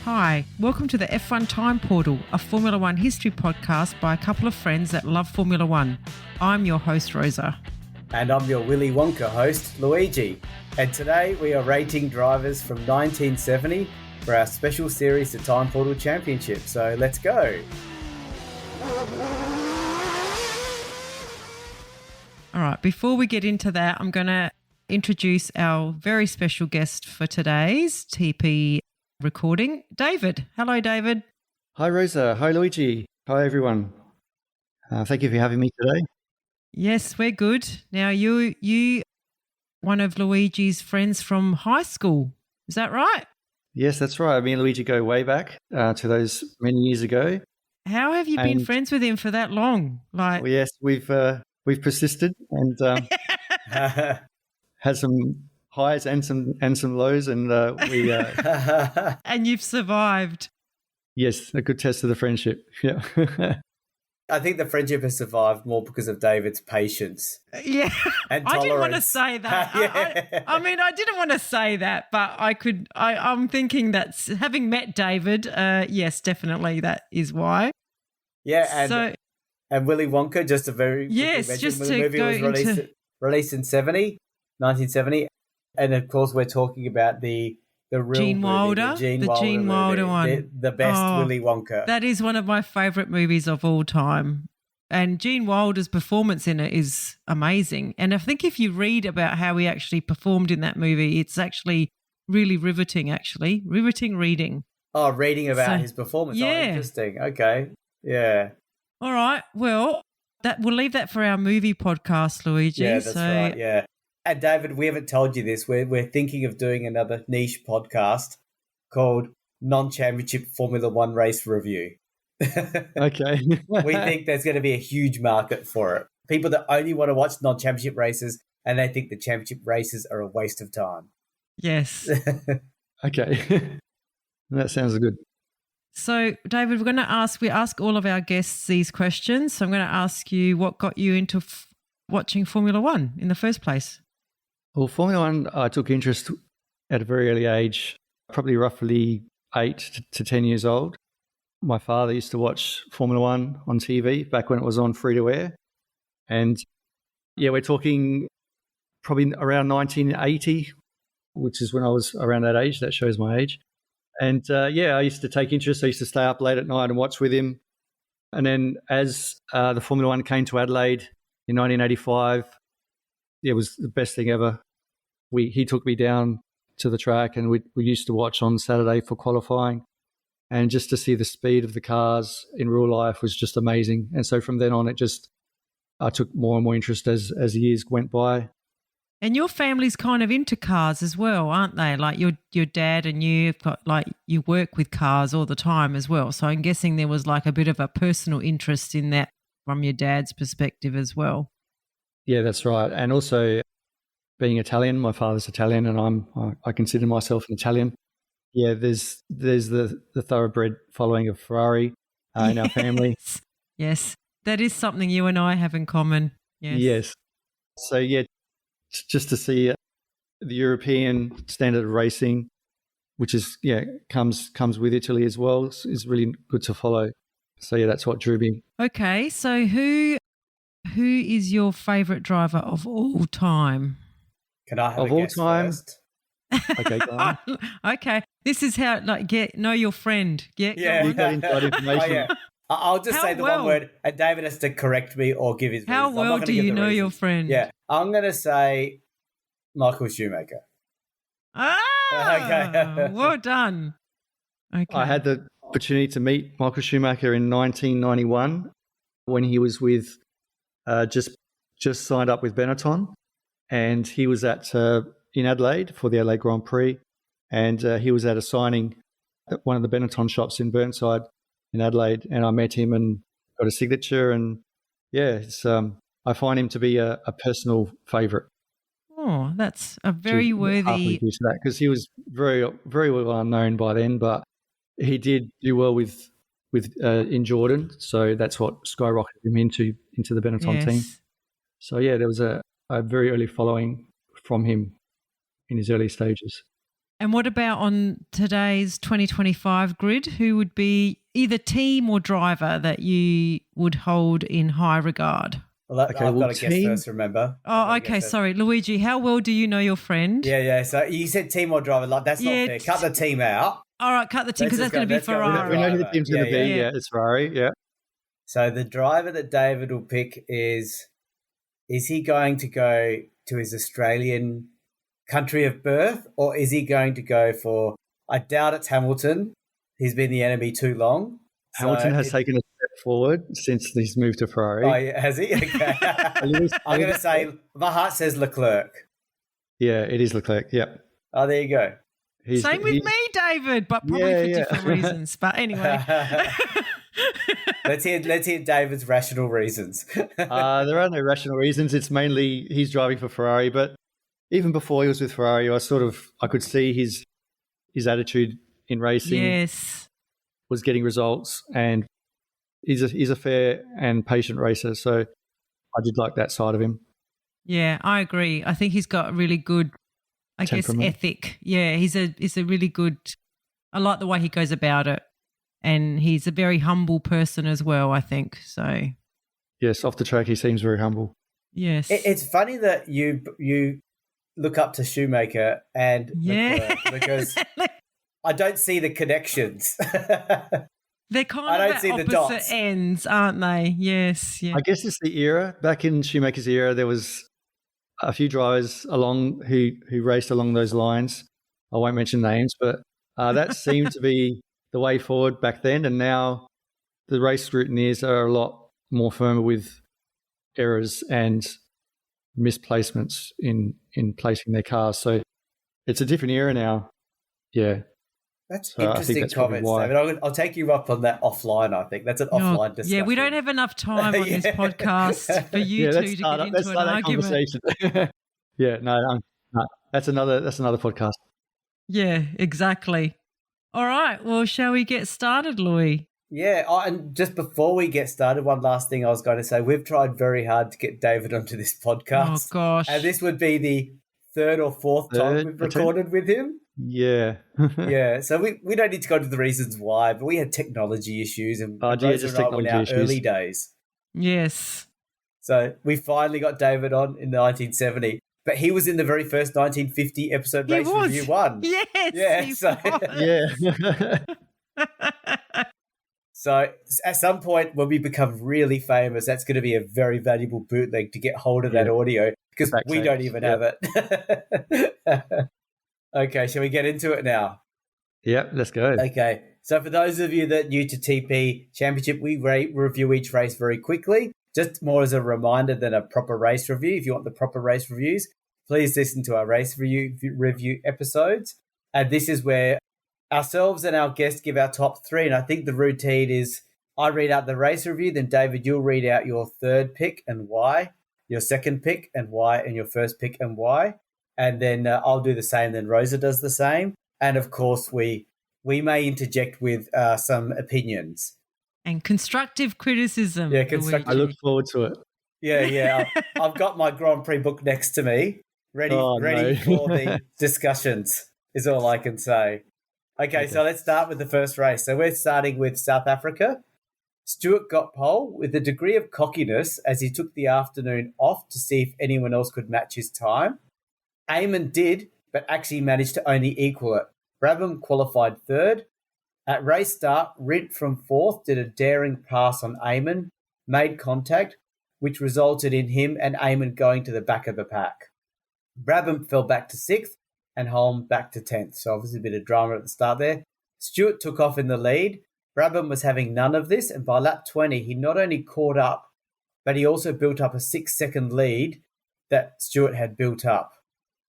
Hi, welcome to the F1 Time Portal, a Formula One history podcast by a couple of friends that love Formula One. I'm your host, Rosa. And I'm your Willy Wonka host, Luigi. And today we are rating drivers from 1970 for our special series, the Time Portal Championship. So let's go. All right, before we get into that, I'm going to introduce our very special guest for today's TP recording, David. Hello, David. Hi, Rosa. Hi, Luigi. Hi, everyone. Thank you for having me today. Yes, we're good. Now, you one of Luigi's friends from high school. Is that right? Yes, that's right. Me and Luigi go way back to those many years ago. How have you been friends with him for that long? Well, yes, we've persisted and had some highs and some lows, and we and you've survived. Yes, a good test of the friendship. Yeah. I think the friendship has survived more because of David's patience. Yeah, and I didn't want to say that. Yeah. I mean, I didn't want to say that, but I'm thinking that having met David, yes, definitely that is why. Yeah, and Willy Wonka, just a very just the to movie go was released in 1970, and of course we're talking about the real Gene movie, Wilder, the Gene Wilder one, the best Willy Wonka. That is one of my favourite movies of all time, and Gene Wilder's performance in it is amazing. And I think if you read about how he actually performed in that movie, it's actually really riveting. Actually, riveting reading. Oh, reading about his performance. Yeah. Oh, interesting. Okay, yeah. All right. Well, we'll leave that for our movie podcast, Luigi. Yeah, that's right. Yeah. And David, we haven't told you this. We're thinking of doing another niche podcast called Non-Championship Formula One Race Review. Okay. We think there's going to be a huge market for it. People that only want to watch non-championship races, and they think the championship races are a waste of time. Yes. Okay. That sounds good. So, David, we ask all of our guests these questions. So I'm going to ask you what got you into watching Formula One in the first place. Well, Formula One, I took interest at a very early age, probably roughly 8 to 10 years old. My father used to watch Formula One on TV back when it was on free to air. And yeah, we're talking probably around 1980, which is when I was around that age. That shows my age. And I used to take interest. I used to stay up late at night and watch with him. And then as the Formula One came to Adelaide in 1985, it was the best thing ever. He took me down to the track, and we used to watch on Saturday for qualifying. And just to see the speed of the cars in real life was just amazing. And so from then on, I took more and more interest as the years went by. And your family's kind of into cars as well, aren't they? Like your dad and you've got you work with cars all the time as well. So I'm guessing there was like a bit of a personal interest in that from your dad's perspective as well. Yeah, that's right. And also being Italian, my father's Italian, and I consider myself an Italian. Yeah, there's the thoroughbred following of Ferrari in our family. Yes, that is something you and I have in common. Yes. So yeah, just to see the European standard of racing, which is comes with Italy as well, is really good to follow. So yeah, that's what drew me. Okay, so who is your favourite driver of all time? Can I have of a all guess time? First? Okay, go on. Okay, this is how know your friend. Yeah, you got inside information. Oh, yeah. I'll just say the one word, and David has to correct me or give his reasons. How well do you know your friend? Yeah, I'm going to say Michael Schumacher. Okay. Well done. Okay. I had the opportunity to meet Michael Schumacher in 1991 when he was with just signed up with Benetton, and he was in Adelaide for the Adelaide Grand Prix, and he was at a signing at one of the Benetton shops in Burnside in Adelaide, and I met him and got a signature, and I find him to be a personal favourite. Oh, that's a very worthy. Because he was very, very well known by then, but he did do well with in Jordan, so that's what skyrocketed him into the Benetton team. So yeah, there was a very early following from him in his early stages. And what about on today's 2025 grid? Who would be either team or driver that you would hold in high regard? Well, I've got to guess first, remember. Oh, okay. Sorry. Luigi, how well do you know your friend? Yeah. So you said team or driver. Like, that's not fair. Cut the team out. All right, cut the team because that's going to be Ferrari. We know who the team's going to be. Yeah, it's Ferrari. Yeah. So the driver that David will pick is he going to go to his Australian country of birth, or is he going to go for, I doubt it's Hamilton. He's been the enemy too long. Hamilton has taken a step forward since he's moved to Ferrari. Oh, yeah, has he? Okay. I'm going to say, my heart says Leclerc. Yeah, it is Leclerc. Yep. Oh, there you go. Same with me, David, but probably for different reasons. But anyway. Let's hear David's rational reasons. There are no rational reasons. It's mainly he's driving for Ferrari, but even before he was with Ferrari, I could see his attitude in racing was getting results, and he's a fair and patient racer. So I did like that side of him. Yeah, I agree. I think he's got a really good, I guess, ethic. Yeah, he's a really good. I like the way he goes about it, and he's a very humble person as well, I think. So yes, off the track he seems very humble. Yes, it's funny that you look up to Shoemaker and Leclerc because I don't see the connections. They're kind of at opposite ends, aren't they? Yes. Yeah. I guess it's the era. Back in Shoemaker's era, there was a few drivers along who raced along those lines. I won't mention names, but that seemed to be the way forward back then. And now the race scrutineers are a lot more firmer with errors and misplacements in placing their cars. So it's a different era now. Yeah. That's interesting comments, David. I'll take you up on that offline, I think. That's an offline discussion. Yeah, we don't have enough time on this podcast for you two to get into an argument. No, that's another podcast. Yeah, exactly. All right, well, shall we get started, Louis? Yeah, and just before we get started, one last thing I was going to say. We've tried very hard to get David onto this podcast. Oh, gosh. And this would be the third or fourth time we've recorded with him. Yeah. Yeah, so we don't need to go into the reasons why, but we had technology issues and just technology in our issues. early days. Yes. So we finally got David on in 1970, but he was in the very first 1950 episode Race Review 1. Yes. Yeah. So at some point when we become really famous, that's going to be a very valuable bootleg to get hold of that audio because we don't even have it. Okay, shall we get into it now? Yep, let's go. Okay, so for those of you that are new to TP Championship, we review each race very quickly, just more as a reminder than a proper race review. If you want the proper race reviews, please listen to our race review episodes. And this is where ourselves and our guests give our top three. And I think the routine is I read out the race review, then David, you'll read out your third pick and why, your second pick and why, and your first pick and why. And then I'll do the same. Then Rosa does the same. And, of course, we may interject with some opinions. And constructive criticism. Yeah, I look forward to it. Yeah. I've got my Grand Prix book next to me, ready for the discussions is all I can say. Okay, so let's start with the first race. So we're starting with South Africa. Stewart got pole with a degree of cockiness as he took the afternoon off to see if anyone else could match his time. Eamon did, but actually managed to only equal it. Brabham qualified third. At race start, Rindt from fourth did a daring pass on Eamon, made contact, which resulted in him and Eamon going to the back of the pack. Brabham fell back to sixth and Holm back to 10th. So obviously a bit of drama at the start there. Stewart took off in the lead. Brabham was having none of this, and by lap 20, he not only caught up, but he also built up a 6-second lead that Stewart had built up.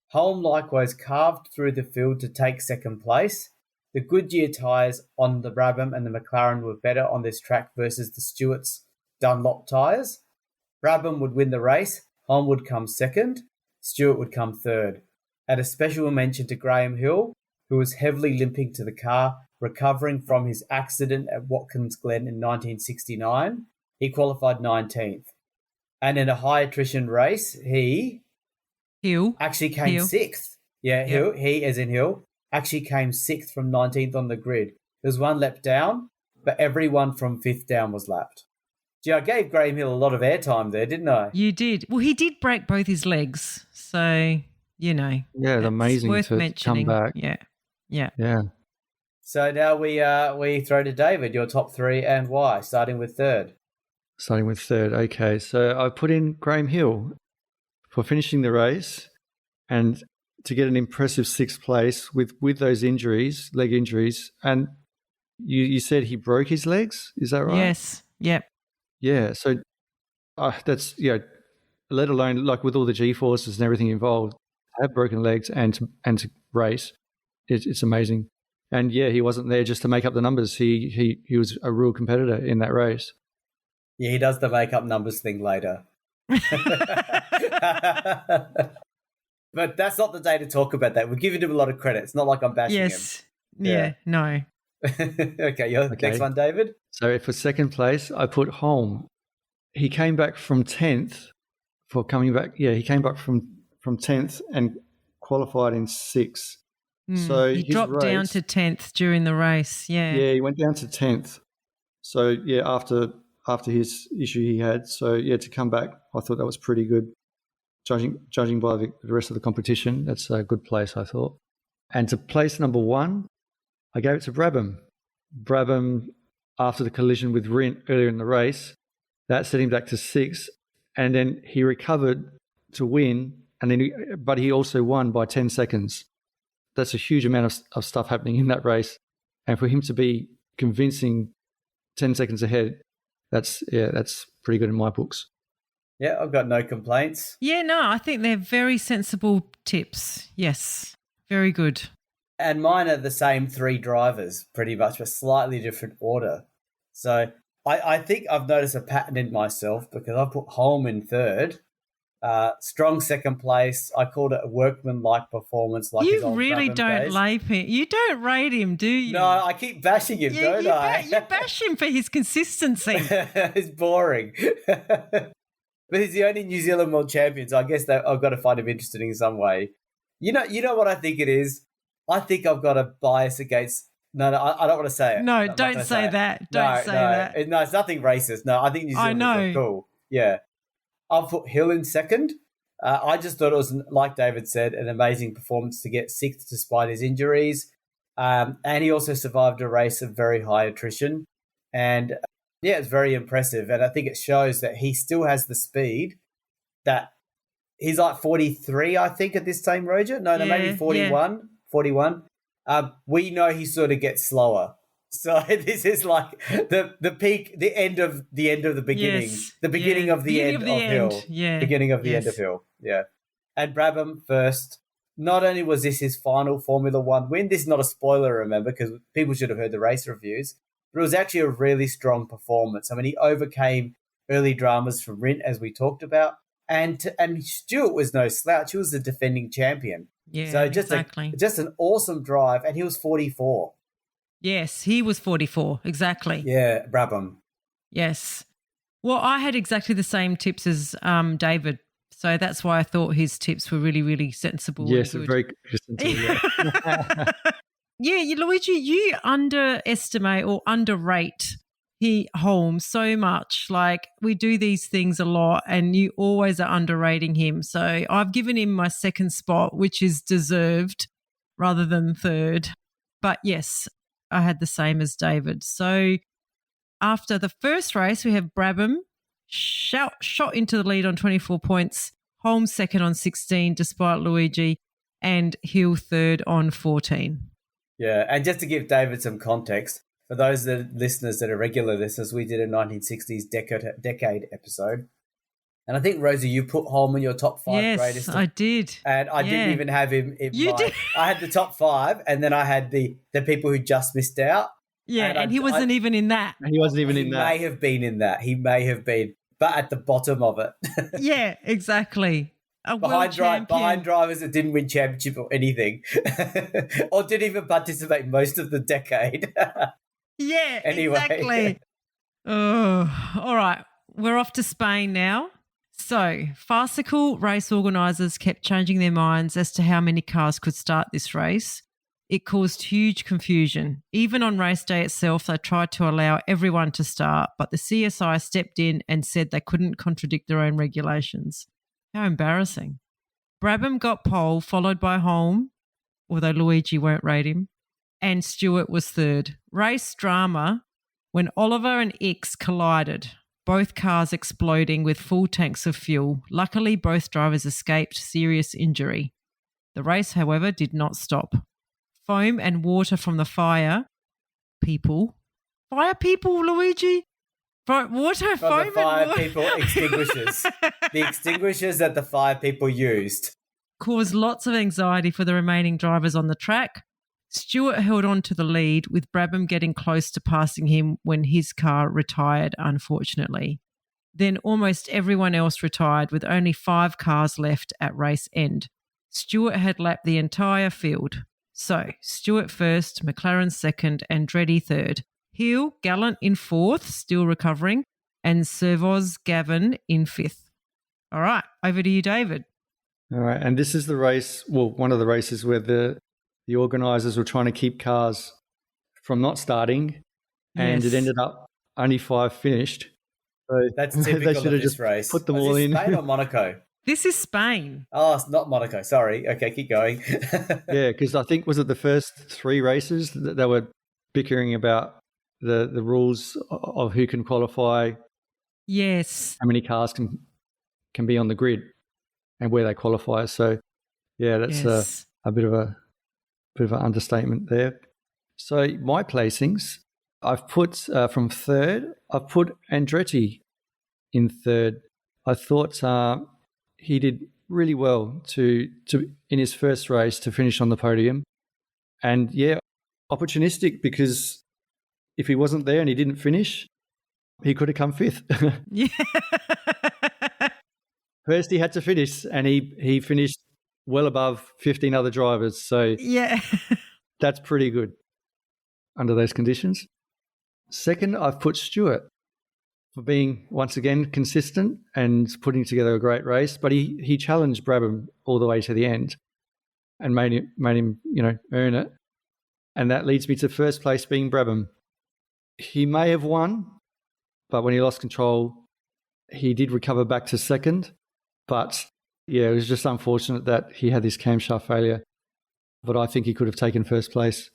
Holm likewise carved through the field to take second place. The Goodyear tyres on the Brabham and the McLaren were better on this track versus the Stewart's Dunlop tyres. Brabham would win the race, Holm would come second, Stewart would come third. At a special mention to Graham Hill, who was heavily limping to the car, recovering from his accident at Watkins Glen in 1969, he qualified 19th. And in a high attrition race, Hill actually came sixth. Yeah, Hill, he as in Hill, actually came 6th from 19th on the grid. There was one lap down, but everyone from 5th down was lapped. Gee, I gave Graham Hill a lot of airtime there, didn't I? You did. Well, he did break both his legs, so, you know. Yeah, it's amazing worth to mentioning. come back. Yeah. So now we throw to David, your top 3 and why, starting with third. Starting with third. Okay, so I put in Graham Hill for finishing the race and to get an impressive 6th place with those injuries, leg injuries. And you said he broke his legs, is that right? Yes, yep. Yeah, so that's, let alone like with all the G-forces and everything involved, to have broken legs and to race, it's amazing. And yeah, he wasn't there just to make up the numbers. He was a real competitor in that race. Yeah, he does the make up numbers thing later. But that's not the day to talk about that. We're giving him a lot of credit. It's not like I'm bashing him. Yeah, no. Okay, next one, David. So for second place, I put Holm. He came back from 10th for coming back. Yeah, he came back from 10th and qualified in 6th. So he dropped down to 10th during the race. Yeah. Yeah, he went down to 10th. So yeah, after his issue he had. So yeah, to come back, I thought that was pretty good. Judging by the rest of the competition, that's a good place, I thought. And to place number 1, I gave it to Brabham. Brabham, after the collision with Rindt earlier in the race, that set him back to 6th, and then he recovered to win, but he also won by 10 seconds. That's a huge amount of stuff happening in that race, and for him to be convincing 10 seconds ahead, that's pretty good in my books. Yeah, I've got no complaints. Yeah, no, I think they're very sensible tips. Yes, very good. And mine are the same 3 drivers, pretty much, but slightly different order. So I think I've noticed a pattern in myself because I put Holm in third. Strong second place. I called it a workman-like performance. Like you really don't rate him. You don't rate him, do you? No, I keep bashing him, don't I? You bash him for his consistency. It's boring. But he's the only New Zealand world champion, so I guess that I've got to find him interesting in some way. You know what I think it is? I think I've got a bias against... No, I don't want to say it. No, don't say that. Don't say that. No, it's nothing racist. No, I think New Zealand is cool. Yeah. I'll put Hill in second. I just thought it was, like David said, an amazing performance to get 6th despite his injuries. And he also survived a race of very high attrition. And yeah, it's very impressive. And I think it shows that he still has the speed that he's like 43, I think, at this time, Roger. No, maybe 41. Yeah. 41. We know he sort of gets slower. So this is like the peak, the end of the beginning, the beginning of the end of Hill. Yeah. Beginning of the end of Hill. Yeah. And Brabham first. Not only was this his final Formula One win, this is not a spoiler, remember, because people should have heard the race reviews, but it was actually a really strong performance. I mean, he overcame early dramas from Rindt, as we talked about, and Stewart was no slouch. He was the defending champion. Yeah, so just an awesome drive, and he was 44. Yes, he was 44, exactly. Yeah, Brabham. Yes. Well, I had exactly the same tips as David, so that's why I thought his tips were really, really sensible. Yes, very sensible. Yeah, Luigi, you underestimate or underrate Holm so much. Like, we do these things a lot and you always are underrating him. So I've given him my second spot, which is deserved rather than third. But yes, I had the same as David. So after the first race, we have Brabham shot into the lead on 24 points, Holm second on 16 despite Luigi, and Hill third on 14. Yeah, and just to give David some context, for those listeners that are regular listeners, we did a 1960s decade episode. And I think, Rosie, you put Holm in your top 5 greatest. Yes, I did. And I didn't even have him in did. I had the top 5, and then I had the people who just missed out. Yeah, and he wasn't even in that. He wasn't even in that. He may have been in that. He may have been, but at the bottom of it. Yeah, exactly. Behind drivers that didn't win championship or anything, or didn't even participate most of the decade. Yeah, anyway. Exactly. Oh, all right. We're off to Spain now. So, farcical race organisers kept changing their minds as to how many cars could start this race. It caused huge confusion. Even on race day itself, they tried to allow everyone to start, but the CSI stepped in and said they couldn't contradict their own regulations. How embarrassing. Brabham got pole, followed by Holm, although Luigi won't rate him, and Stewart was third. Race drama when Oliver and Ix collided, both cars exploding with full tanks of fuel. Luckily, both drivers escaped serious injury. The race, however, did not stop. Foam and water from the fire people, Luigi? Water, From foam the fire and water. people extinguishers. The extinguishers that the fire people used. Caused lots of anxiety for the remaining drivers on the track. Stewart held on to the lead, with Brabham getting close to passing him when his car retired, unfortunately. Then almost everyone else retired, with only 5 cars left at race end. Stewart had lapped the entire field. So, Stewart first, McLaren second, Andretti third. Hill, Gallant in fourth, still recovering, and Servoz Gavin in fifth. All right, over to you, David. All right, and this is the race, well, one of the races where the organisers were trying to keep cars from not starting, and it ended up only 5 finished. So that's typical of this race. Put them all in. Spain or Monaco? This is Spain. Oh, it's not Monaco. Sorry. Okay, keep going. Yeah, because I think, was it the first 3 races that they were bickering about the rules of who can qualify? Yes. How many cars can be on the grid and where they qualify. So, yeah, that's a bit of an understatement there. So my placings, I've put from third, I've put Andretti in third. I thought he did really well to in his first race to finish on the podium. And yeah, opportunistic, because if he wasn't there and he didn't finish, he could have come fifth. Yeah. First he had to finish, and he finished well above 15 other drivers. So yeah, that's pretty good under those conditions. Second, I've put Stewart for being, once again, consistent and putting together a great race. But he challenged Brabham all the way to the end and made him earn it. And that leads me to first place being Brabham. He may have won, but when he lost control, he did recover back to second. But yeah, it was just unfortunate that he had this camshaft failure. But I think he could have taken first place.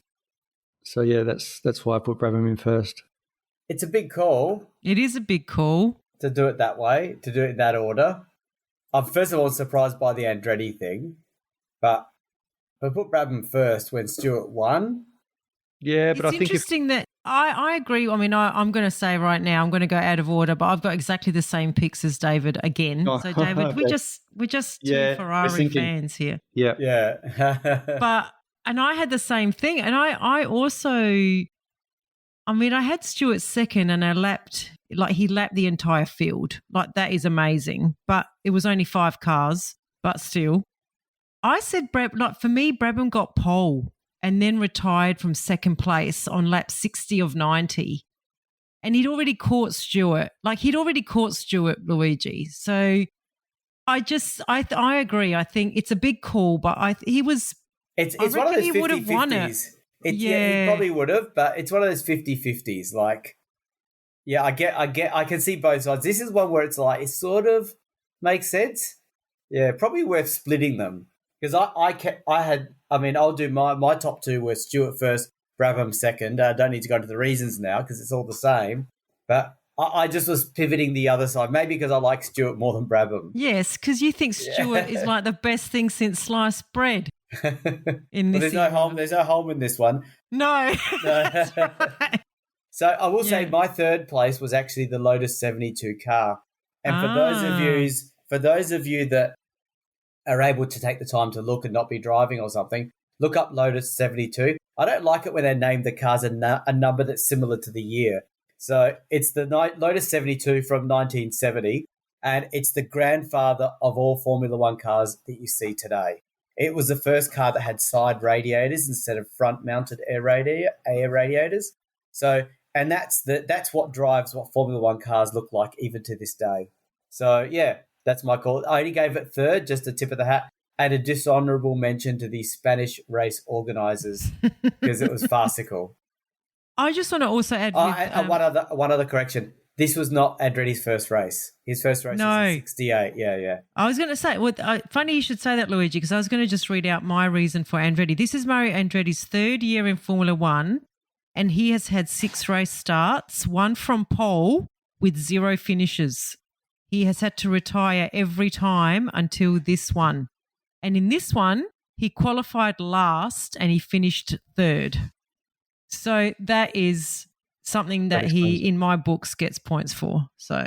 So yeah, that's why I put Brabham in first. It's a big call. It is a big call. To do it that way, to do it in that order. I'm first of all surprised by the Andretti thing, but I put Brabham first when Stewart won. Yeah, but it's I think interesting that I agree. I mean, I'm going to say right now, I'm going to go out of order, but I've got exactly the same picks as David again. So David, okay. we're just two Ferrari fans here. Yeah, yeah. But and I had the same thing, and I also, I mean, I had Stewart second, and he lapped the entire field. Like, that is amazing. But it was only 5 cars, but still. I said, for me, Brabham got pole and then retired from second place on lap 60 of 90. And he'd already caught Stewart. Luigi. So I agree. I think it's a big call, but It's one of those 50-50s. He would have won it. Yeah, he probably would have, but it's one of those 50-50s. Like, yeah, I can see both sides. This is one where it's like, it sort of makes sense. Yeah, probably worth splitting them. Because I'll do my top 2 were Stewart first, Brabham second. I don't need to go into the reasons now because it's all the same. But I just was pivoting the other side, maybe because I like Stewart more than Brabham. Yes, because you think Stewart is like the best thing since sliced bread. There's no Holm in this one. No. That's right. So I will say my third place was actually the Lotus 72 car. And for those of you that are able to take the time to look and not be driving or something, look up Lotus 72. I don't like it when they name the cars a number that's similar to the year. So it's the Lotus 72 from 1970, and it's the grandfather of all Formula One cars that you see today. It was the first car that had side radiators instead of front-mounted air radiators. So, and that's what drives what Formula One cars look like even to this day. So, yeah, that's my call. I only gave it third, just a tip of the hat. and a dishonourable mention to the Spanish race organisers because it was farcical. I just want to also add one other correction. This was not Andretti's first race. His first race was in 68. Yeah. I was going to say, funny you should say that, Luigi, because I was going to just read out my reason for Andretti. This is Mario Andretti's third year in Formula One, and he has had 6 race starts, 1 from pole with 0 finishes. He has had to retire every time until this one. And in this one, he qualified last and he finished 3rd. So that is something that he, in my books, gets points for. So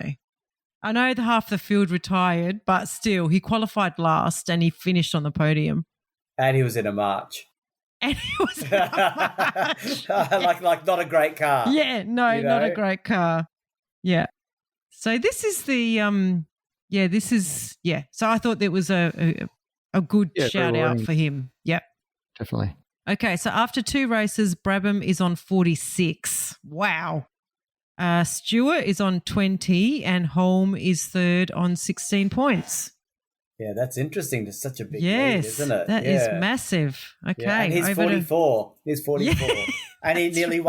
I know the half the field retired, but still, he qualified last and he finished on the podium. And he was in a march. And he was in a march. like not a great car. Yeah, no, not a great car. Yeah. So this is the So I thought there was a good shout out for him. Yep. Definitely. Okay, so after 2 races, Brabham is on 46. Wow. Stewart is on 20 and Holm is 3rd on 16 points. Yeah, that's interesting. It's such a big lead, isn't it? That is massive. Okay. Yeah, and he's 44. He's 44. Yeah. And he nearly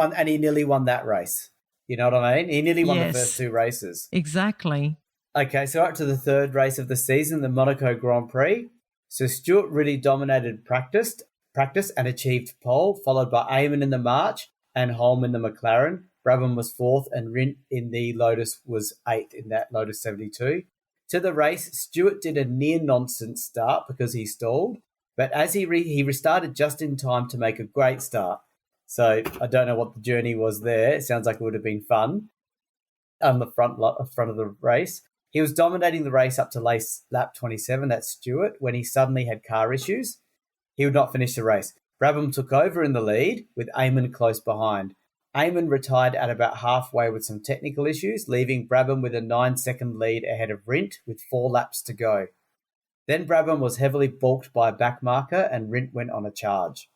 won that race. You know what I mean? He nearly won the first 2 races. Exactly. Okay, so up to the 3rd race of the season, the Monaco Grand Prix. So Stewart really dominated practice and achieved pole, followed by Eamon in the March and Holm in the McLaren. Brabham was 4th and Rindt in the Lotus was 8th in that Lotus 72. To the race, Stewart did a near-nonsense start because he stalled, but as he restarted just in time to make a great start. So I don't know what the journey was there. It sounds like it would have been fun on the front of the race. He was dominating the race up to lap 27, that's Stewart, when he suddenly had car issues. He would not finish the race. Brabham took over in the lead with Eamon close behind. Eamon retired at about halfway with some technical issues, leaving Brabham with a 9-second lead ahead of Rindt with 4 laps to go. Then Brabham was heavily balked by a backmarker and Rindt went on a charge.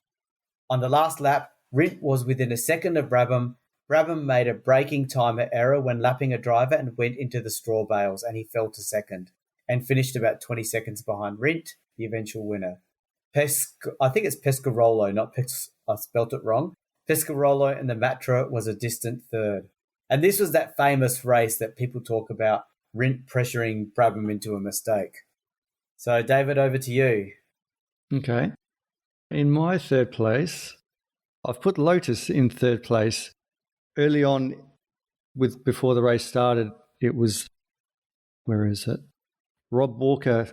On the last lap, Rindt was within a second of Brabham. Brabham made a braking timer error when lapping a driver and went into the straw bales, and he fell to 2nd and finished about 20 seconds behind Rindt, the eventual winner. I think it's Pescarolo, I spelt it wrong. Pescarolo in the Matra was a distant 3rd. And this was that famous race that people talk about, Rindt pressuring Brabham into a mistake. So, David, over to you. Okay. In my 3rd place, I've put Lotus in 3rd place. Early on, before the race started, it was, where is it? Rob Walker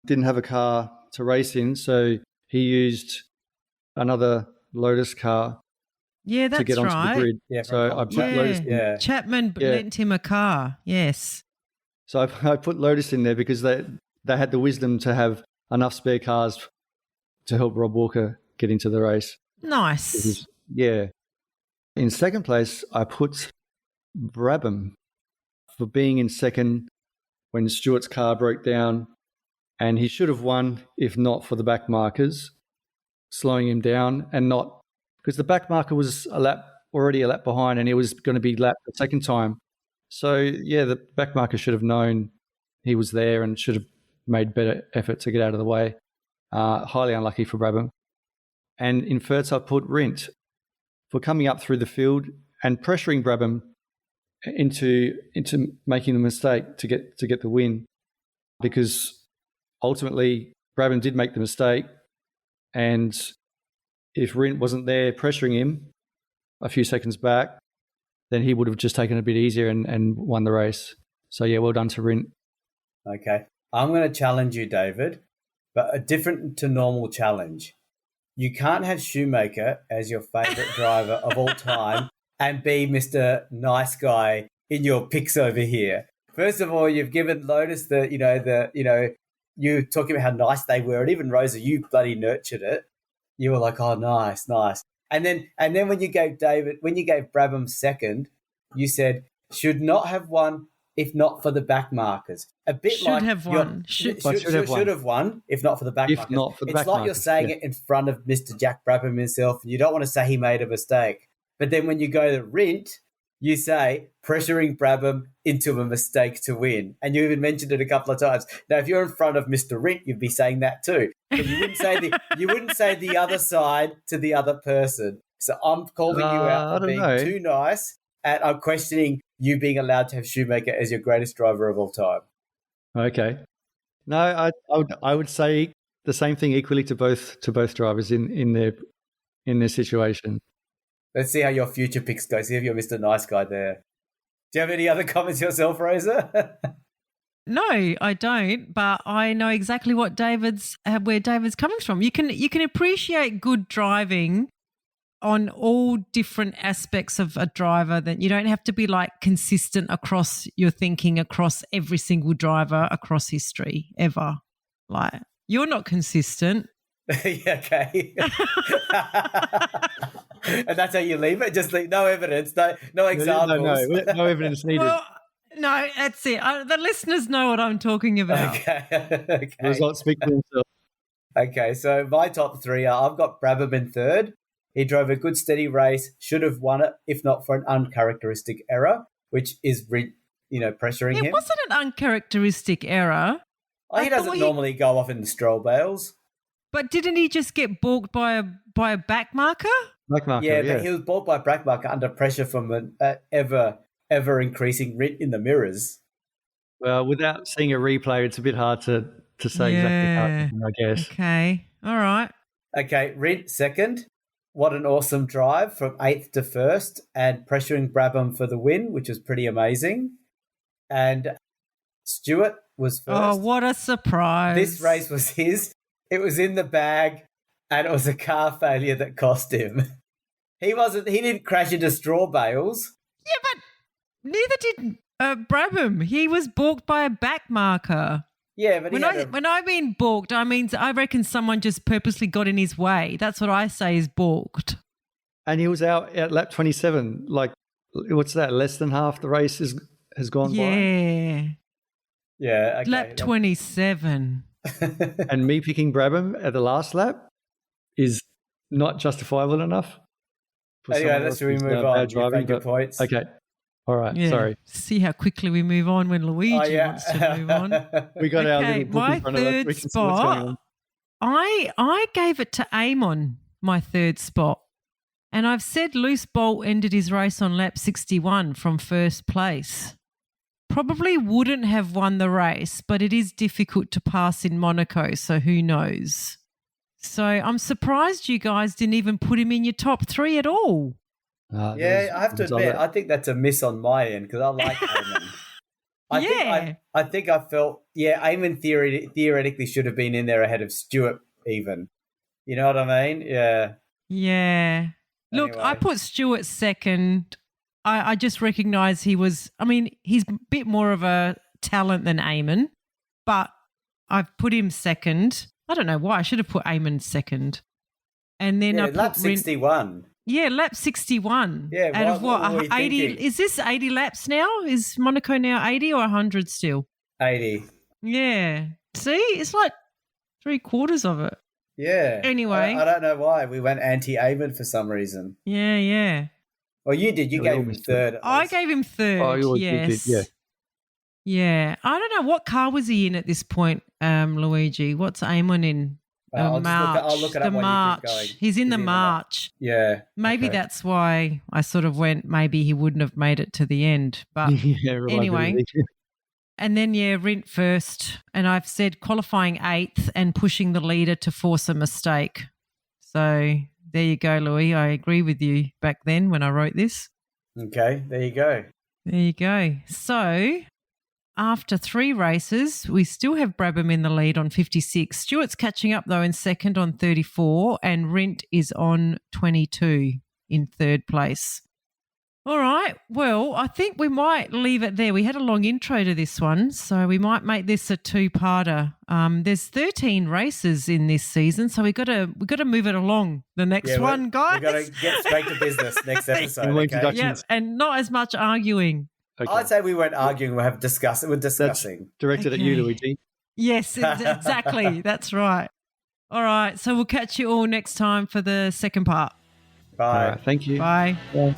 didn't have a car to race in, so he used another Lotus car to get onto the grid. Yeah, so I put Lotus in. Chapman lent him a car, yes. So I put Lotus in there because they had the wisdom to have enough spare cars to help Rob Walker get into the race. Nice. In 2nd place, I put Brabham for being in 2nd when Stewart's car broke down, and he should have won if not for the back markers slowing him down, and not because the back marker was already a lap behind and he was going to be lapped the 2nd time. So, the back marker should have known he was there and should have made better effort to get out of the way. Highly unlucky for Brabham. And in 1st, I put Rindt for coming up through the field and pressuring Brabham into making the mistake to get the win, because ultimately Brabham did make the mistake, and if Rindt wasn't there pressuring him a few seconds back, then he would have just taken it a bit easier and won the race. So well done to Rindt. Okay, I'm going to challenge you, David, but a different to normal challenge. You can't have Schumacher as your favourite driver of all time and be Mr. Nice Guy in your picks over here. First of all, you've given Lotus you talking about how nice they were, and even Rosa, you bloody nurtured it. You were like, oh, nice. And then when you gave Brabham 2nd, you said should not have won if not for the back markers. A bit should like have won. Should have won if not for the back markers. Not for the it's back like markers, you're saying it in front of Mr. Jack Brabham himself, and you don't want to say he made a mistake. But then when you go to Rindt, you say pressuring Brabham into a mistake to win. And you even mentioned it a couple of times. Now, if you're in front of Mr. Rindt, you'd be saying that too. But you wouldn't say the other side to the other person. So I'm calling you out for being too nice, and I'm questioning you being allowed to have Shoemaker as your greatest driver of all time. Okay. No, I would say the same thing equally to both drivers in their situation. Let's see how your future picks go. See if you're Mr. Nice Guy there. Do you have any other comments yourself, Rosa? No, I don't, but I know exactly where David's coming from. You can appreciate good driving on all different aspects of a driver. That you don't have to be like consistent across your thinking across every single driver across history ever. Like, you're not consistent. Yeah, okay. And that's how you leave it? Just leave no evidence, no examples. No evidence needed. Well, no, that's it. The listeners know what I'm talking about. Okay. Results speak for themselves. Okay, so my top three are, I've got Brabham in third. He drove a good steady race, should have won it, if not for an uncharacteristic error, which is, pressuring him. It wasn't an uncharacteristic error. Oh, he doesn't normally go off in the stroll bales. But didn't he just get balked by a back marker? Back marker, yeah, but he was balked by a back marker under pressure from an ever increasing Rindt in the mirrors. Well, without seeing a replay, it's a bit hard to say exactly how it happened, I guess. Okay, all right. Okay, Rindt second. What an awesome drive from 8th to 1st and pressuring Brabham for the win, which was pretty amazing. And Stewart was first. Oh, what a surprise. This race was his. It was in the bag, and it was a car failure that cost him. He didn't crash into straw bales. Yeah, but neither did Brabham. He was balked by a back marker. Yeah, but when I mean balked, I reckon someone just purposely got in his way. That's what I say is balked. And he was out at lap 27. Like, what's that? Less than half the race has gone by. Yeah. Okay. Lap 27. And me picking Brabham at the last lap is not justifiable enough. Anyway, let's move on. You've made your points. Okay. All right. Yeah. Sorry. See how quickly we move on when Luigi wants to move on. We got our little book in front of us. My third spot, I gave it to Eamon, my third spot. And I've said Loose Bolt ended his race on lap 61 from first place. Probably wouldn't have won the race, but it is difficult to pass in Monaco, so who knows? So I'm surprised you guys didn't even put him in your top three at all. I have to admit, I think that's a miss on my end because I like Eamon. I think I felt, Eamon theoretically should have been in there ahead of Stewart even. You know what I mean? Yeah. Yeah. Look, I put Stewart second. I just recognise he's a bit more of a talent than Eamon, but I've put him second. I don't know why. I should have put Eamon second. And then I put lap 61. Yeah, lap 61. Yeah, out of what 80? Thinking? Is this 80 laps now? Is Monaco now 80 or 100 still? 80. Yeah. See, it's like 3/4 of it. Yeah. Anyway, I don't know why we went anti-Eamon for some reason. Yeah. Well, you did. You gave him third. I gave him third. Oh, you yes. did, yeah. Yeah. I don't know what car was he in at this point, Luigi. What's Eamon in? I'll look it up while you keep going. He's in the March. Yeah. Maybe that's why I sort of went, maybe he wouldn't have made it to the end. But anyway. And then, Rindt first. And I've said qualifying 8th and pushing the leader to force a mistake. So there you go, Louis. I agree with you back then when I wrote this. Okay, there you go. There you go. So after 3 races, we still have Brabham in the lead on 56. Stewart's catching up, though, in second on 34, and Rindt is on 22 in third place. All right. Well, I think we might leave it there. We had a long intro to this one, so we might make this a 2-parter. There's 13 races in this season, so we got to move it along. The next one, guys. We got to get straight to business next episode. Okay? Yeah, and not as much arguing. Okay. I'd say we weren't arguing. We're discussing. That's directed at you, Luigi. Yes, exactly. That's right. All right. So we'll catch you all next time for the second part. Bye. All right, thank you. Bye. Bye.